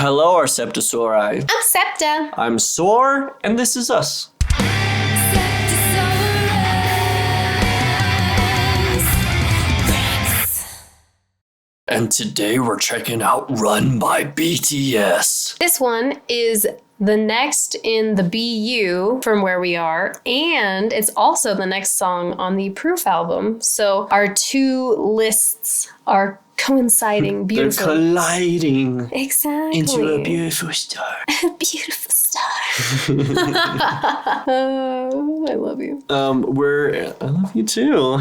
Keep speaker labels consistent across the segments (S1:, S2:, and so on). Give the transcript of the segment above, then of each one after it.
S1: Hello, our SeptaSOAREous.
S2: I'm Septa.
S1: I'm Soar, and this is us. And today we're checking out Run by BTS.
S2: This one is the next in the BU from where we are, and it's also the next song on the Proof album. So our two lists are coinciding beautifully.
S1: They're colliding.
S2: Exactly.
S1: Into a beautiful star.
S2: A beautiful star. Oh, I love you.
S1: I love you too.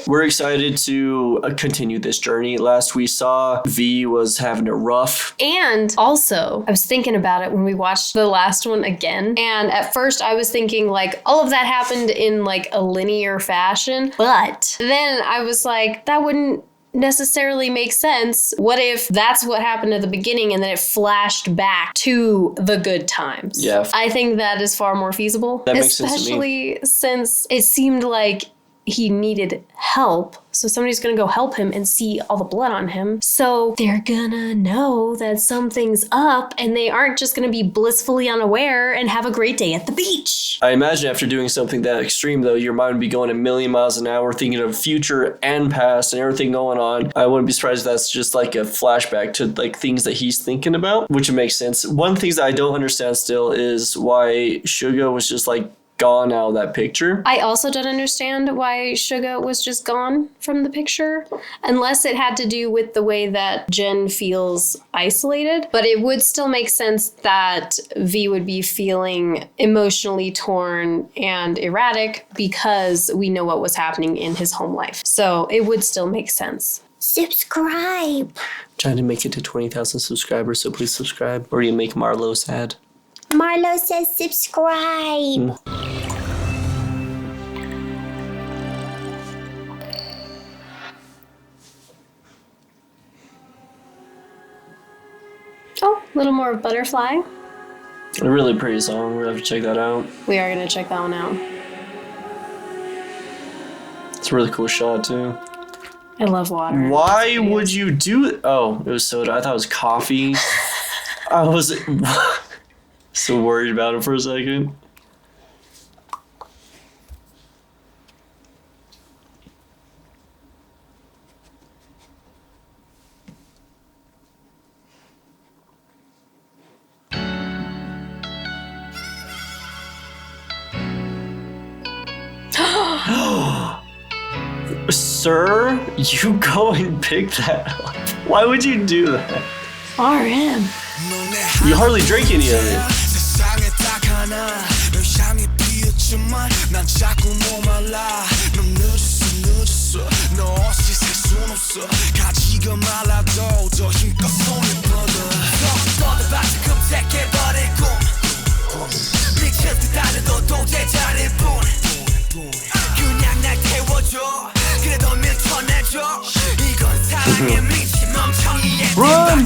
S1: We're excited to continue this journey. Last we saw, V was having it rough.
S2: And also, I was thinking about it when we watched the last one again. And at first I was thinking like all of that happened in like a linear fashion. But then I was like, that wouldn't necessarily make sense. What if that's what happened at the beginning and then it flashed back to the good times?
S1: Yeah.
S2: I think that is far more feasible.
S1: That makes sense to me.
S2: Especially since it seemed like he needed help. So somebody's gonna go help him and see all the blood on him. So they're gonna know that something's up and they aren't just gonna be blissfully unaware and have a great day at the beach.
S1: I imagine after doing something that extreme, though, your mind would be going a million miles an hour, thinking of future and past and everything going on. I wouldn't be surprised if that's just like a flashback to like things that he's thinking about, which would make sense. One of the things that I don't understand still is why Suga was just like gone out of that picture.
S2: I also don't understand why Suga was just gone from the picture, unless it had to do with the way that Jen feels isolated. But it would still make sense that V would be feeling emotionally torn and erratic because we know what was happening in his home life. So it would still make sense. Subscribe.
S1: Trying to make it to 20,000 subscribers, so please subscribe, or you make Marlo sad.
S2: Marlo says subscribe. Oh, a little more of Butterfly.
S1: A really pretty song. We're gonna have to check that out.
S2: We are gonna check that one out.
S1: It's a really cool shot too.
S2: I love water.
S1: Why would you do it? Oh, it was soda. I thought it was coffee. I was so worried about it for a second. Sir, you go and pick that up. Why would you do that?
S2: RM.
S1: You hardly drink any of it. Run!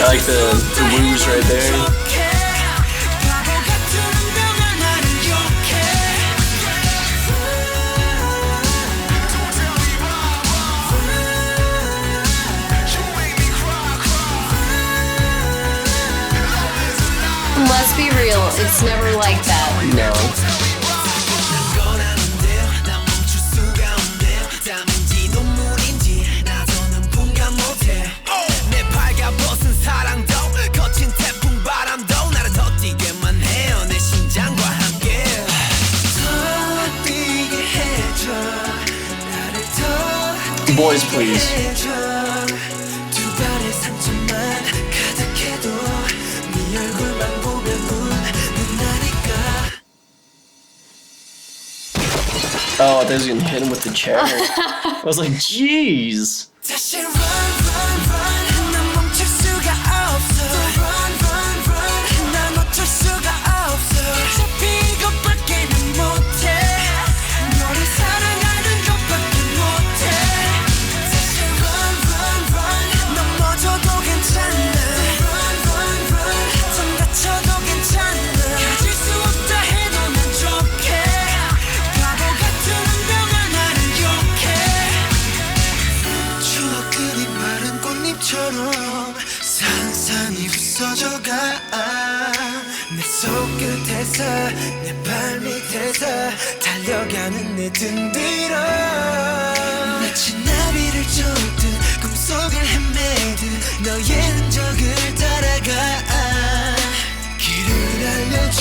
S1: I like the woos right there.
S2: Let's be real, it's never like that.
S1: No. Boys, please. Oh, I thought he was gonna hit him with the chair. I was like, jeez.
S3: 사실 run run run 난 멈출 수가 없어 run run run 난 어쩔 수가 없어 어차피 이것밖에는 못해 너를 사랑하는 것밖에 못해 사실 run run run 넘어져도 괜찮아 run run run 좀 다쳐도 괜찮아 가질 수 없다 해도 난 좋게 바보 같은 운명아 나를 욕해 추억들이 마른 꽃잎처럼 산산이 부서져가 내 손끝에서 내 발밑에서 달려가는 내 등 뒤로 마치 나비를 쫓듯 꿈속을 헤매듯 너의 흔적을 따라가 길을 알려줘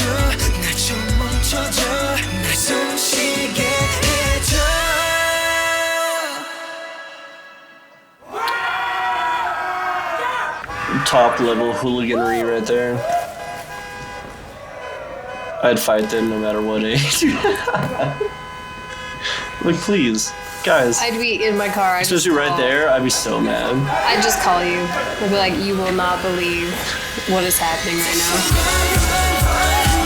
S3: 날 좀 멈춰줘 날 숨 쉬게 해줘
S1: Top level hooliganry right there. I'd fight them no matter what age. Like, please, guys.
S2: I'd be in my car. I'd just
S1: Especially right
S2: call.
S1: there, I'd be so mad.
S2: I'd just call you. I'd be like, you will not believe what is happening right now.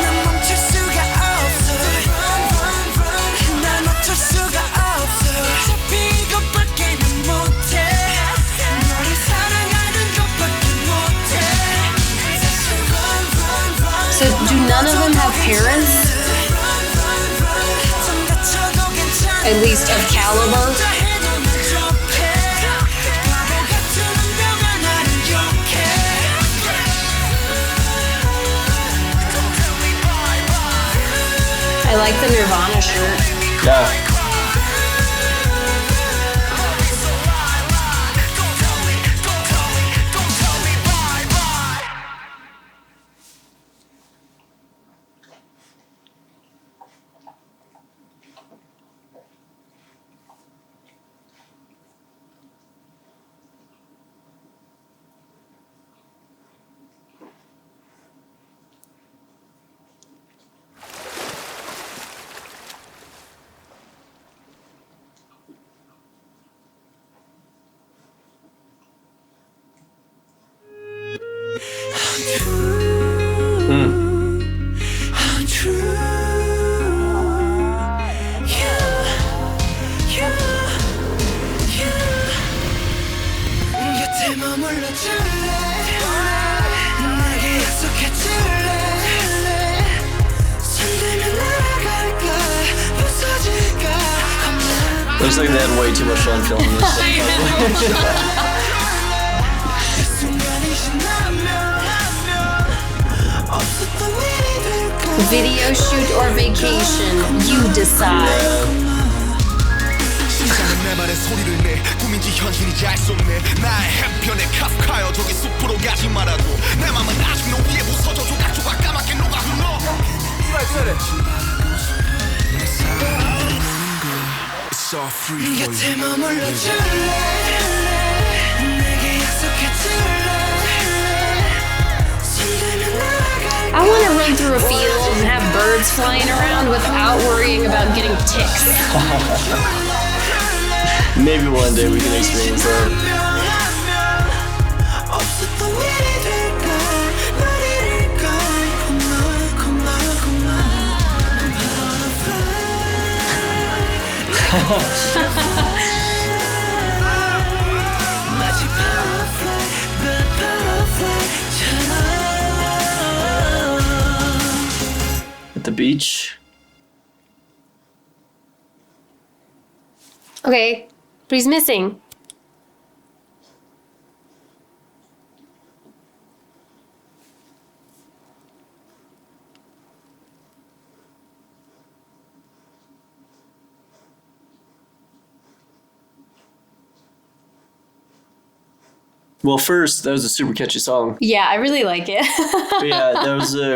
S3: 난 멈출 수가 없어 run run run 난 어쩔 수가 없어 어차피 이것밖에는 못해 너를 사랑하는 것밖에 못해 사실 run run run
S2: So do none of them have parents?
S3: run run run 좀 다쳐도 괜찮아
S2: At least of caliber?
S3: 혼자 해도 난 좋게 바보 같은 운명아 나를 욕해
S2: I like the Nirvana shirt.
S1: Yeah.
S3: 곁에 머물러 줄래 내게 약속해 줄래 손들면 날아갈까 부서질까
S1: Looks like they had way too much fun filming this.
S3: 순간이 지나면 없었던 일이 될까
S2: Video shoot or vacation, you decide.
S4: 심장은 내 말에 소리를 내 꿈인지 현실인지 알 수 없네 나의 해변에 카프카여 저기 숲으로 가지 말아도 내 맘은 아직 너 위에 부서져 조각조각 까맣게 녹아 흘러 It's all free for you
S3: 곁에 머물러 줄래 내게 약속해 줄래 손들면 날아갈까
S2: I want to run through a field and have birds flying around without worrying about getting ticks.
S1: Maybe one day we can experience that.
S3: 없었던 일이 될까 널 잃을까 고마워 마치 butterfly처럼
S1: At the beach.
S2: Okay, but he's missing.
S1: Well, first, that was a super catchy song.
S2: Yeah, I really like it.
S1: But yeah,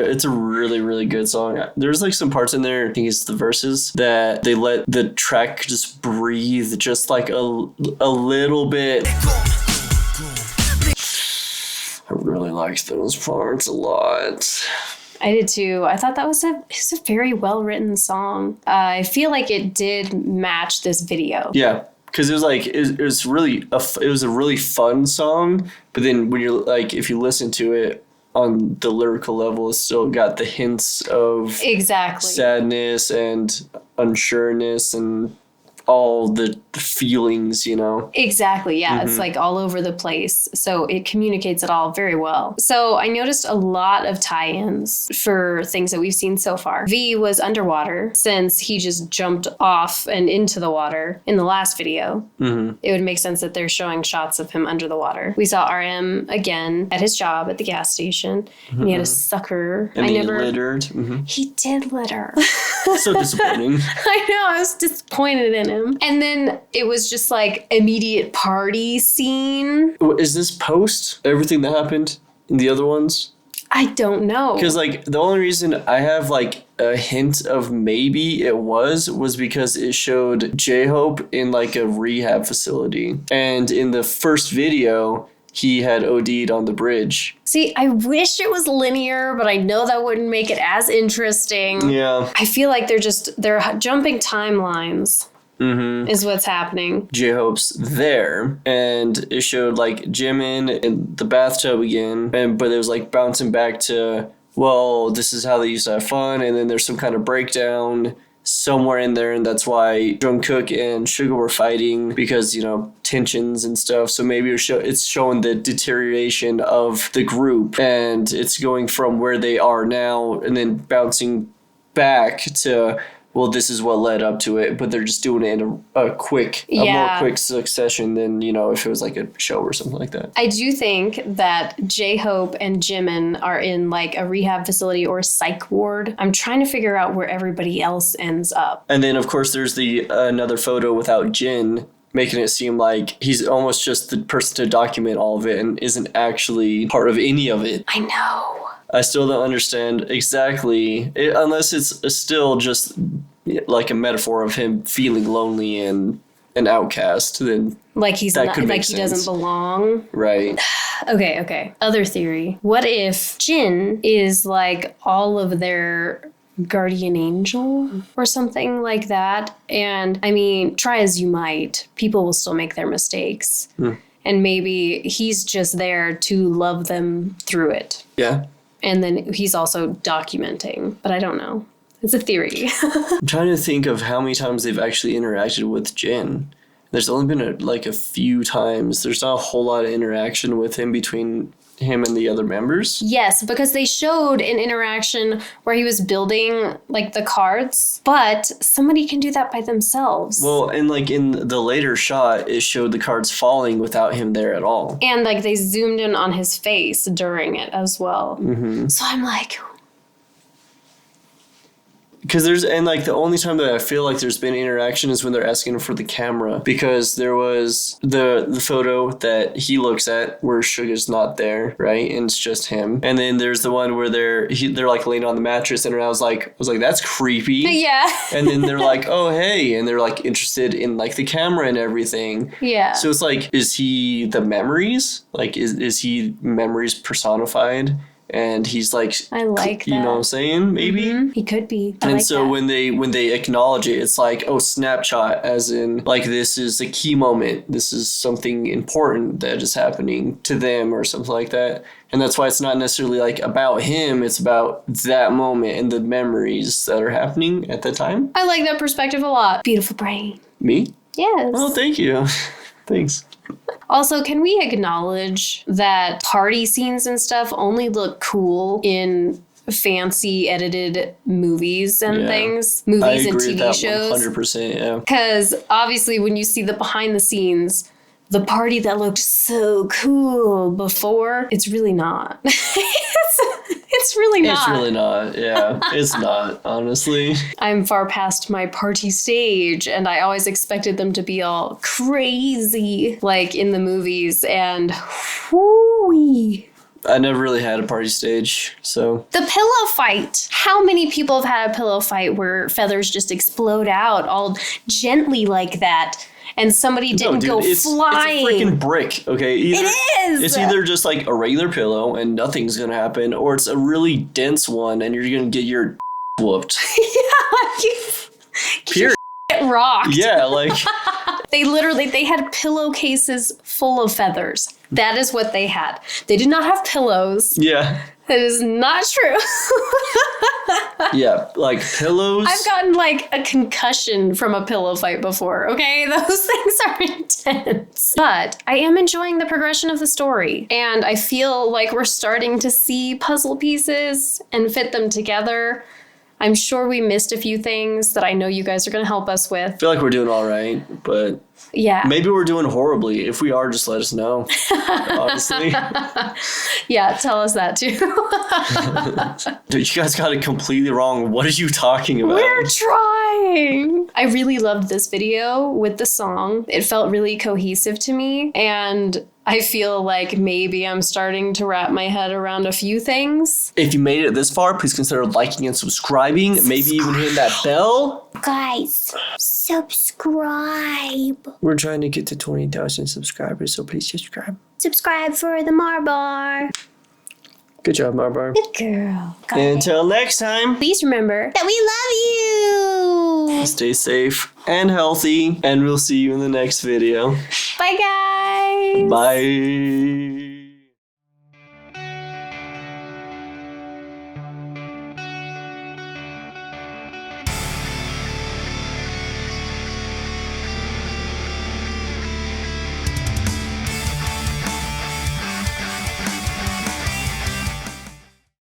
S1: it's a really, really good song. There's like some parts in there, I think it's the verses, that they let the track just breathe just like a little bit. I really liked those parts a lot.
S2: I did too. I thought that was a very well written song. I feel like it did match this video.
S1: Yeah. Because it was like it was a really fun song, but then when you're like if you listen to it on the lyrical level, it's still got the hints of
S2: Exactly
S1: sadness and unsureness and all the feelings, you know.
S2: Exactly, yeah. It's like all over the place. So it communicates it all very well. So I noticed a lot of tie-ins for things that we've seen so far. V was underwater since he just jumped off and into the water in the last video. It would make sense that they're showing shots of him under the water. We saw RM again at his job at the gas station. And he had a sucker.
S1: And he littered.
S2: He did litter.
S1: So disappointing.
S2: I know, I was disappointed in him. And then it was just like immediate party scene.
S1: Is this post everything that happened in the other ones?
S2: I don't know.
S1: Because like the only reason I have like a hint of maybe it was because it showed J-Hope in like a rehab facility. And in the first video, he had OD'd on the bridge.
S2: See, I wish it was linear, but I know that wouldn't make it as interesting.
S1: Yeah.
S2: I feel like they're jumping timelines. Is what's happening.
S1: J-Hope's there, and it showed like Jimin in the bathtub again, but it was like bouncing back to, well, this is how they used to have fun, and then there's some kind of breakdown somewhere in there, and that's why Jungkook and Suga were fighting because, you know, tensions and stuff. So maybe it's showing the deterioration of the group, and it's going from where they are now and then bouncing back to, well, this is what led up to it, but they're just doing it in a more quick succession than, you know, if it was like a show or something like that.
S2: I do think that J-Hope and Jimin are in like a rehab facility or a psych ward. I'm trying to figure out where everybody else ends up.
S1: And then, of course, there's the another photo without Jin, making it seem like he's almost just the person to document all of it and isn't actually part of any of it.
S2: I know.
S1: I still don't understand exactly, unless it's still just like a metaphor of him feeling lonely and an outcast. Then
S2: like he's
S1: that
S2: not,
S1: could make
S2: like he
S1: sense.
S2: Doesn't belong.
S1: Right.
S2: Okay. Other theory. What if Jin is like all of their guardian angel or something like that? And I mean, try as you might, people will still make their mistakes. And maybe he's just there to love them through it.
S1: Yeah.
S2: And then he's also documenting, but I don't know. It's a theory.
S1: I'm trying to think of how many times they've actually interacted with Jin. There's only been a few times. There's not a whole lot of interaction with him between him and the other members.
S2: Yes, because they showed an interaction where he was building like the cards, but somebody can do that by themselves.
S1: Well, and like in the later shot, it showed the cards falling without him there at all.
S2: And like they zoomed in on his face during it as well. So I'm like,
S1: because the only time that I feel like there's been interaction is when they're asking for the camera, because there was the photo that he looks at where Suga's not there, right, and it's just him, and then there's the one where they're like laying on the mattress, and I was like that's creepy.
S2: yeah.
S1: And then they're like, oh hey, and they're like interested in like the camera and everything.
S2: Yeah.
S1: So it's like, is he the memories? Like is he memories personified? And he's like,
S2: I like that.
S1: You know what I'm saying? Maybe.
S2: He could be.
S1: And so when they acknowledge it, it's like, oh, snapshot, as in like this is a key moment. This is something important that is happening to them or something like that. And that's why it's not necessarily like about him. It's about that moment and the memories that are happening at the time.
S2: I like that perspective a lot. Beautiful brain.
S1: Me?
S2: Yes.
S1: Oh, thank you. Thanks.
S2: Also, can we acknowledge that party scenes and stuff only look cool in fancy edited movies and things? Movies and TV shows?
S1: 100%, yeah.
S2: Because obviously when you see the behind the scenes, the party that looked so cool before, it's really not. It's really not.
S1: It's really not, yeah. It's not, honestly.
S2: I'm far past my party stage, and I always expected them to be all crazy, like in the movies, and whoo-wee.
S1: I never really had a party stage, so.
S2: The pillow fight. How many people have had a pillow fight where feathers just explode out all gently like that? and somebody didn't go flying.
S1: It's a freaking brick, okay?
S2: It is!
S1: It's either just like a regular pillow and nothing's gonna happen, or it's a really dense one and you're gonna get your whooped.
S2: Yeah,
S1: Period.
S2: get rocked.
S1: Yeah, like...
S2: They had pillowcases full of feathers. That is what they had. They did not have pillows.
S1: Yeah.
S2: That is not true.
S1: Yeah, like pillows.
S2: I've gotten like a concussion from a pillow fight before, okay? Those things are intense. But I am enjoying the progression of the story. And I feel like we're starting to see puzzle pieces and fit them together. I'm sure we missed a few things that I know you guys are going to help us with.
S1: I feel like we're doing all right, but
S2: yeah,
S1: maybe we're doing horribly. If we are, just let us know. Honestly.
S2: Yeah, tell us that too.
S1: Dude, you guys got it completely wrong. What are you talking about?
S2: We're trying. I really loved this video with the song. It felt really cohesive to me, and I feel like maybe I'm starting to wrap my head around a few things.
S1: If you made it this far, please consider liking and subscribing. Maybe even hitting that bell.
S5: Guys, subscribe.
S1: We're trying to get to 20,000 subscribers, so please subscribe.
S5: Subscribe for the Marbar.
S1: Good job, Marbar.
S5: Good girl. Got it.
S1: Until next time,
S2: Please remember,
S5: That we love you.
S1: stay safe and healthy, and we'll see you in the next video.
S2: bye guys.
S1: Bye.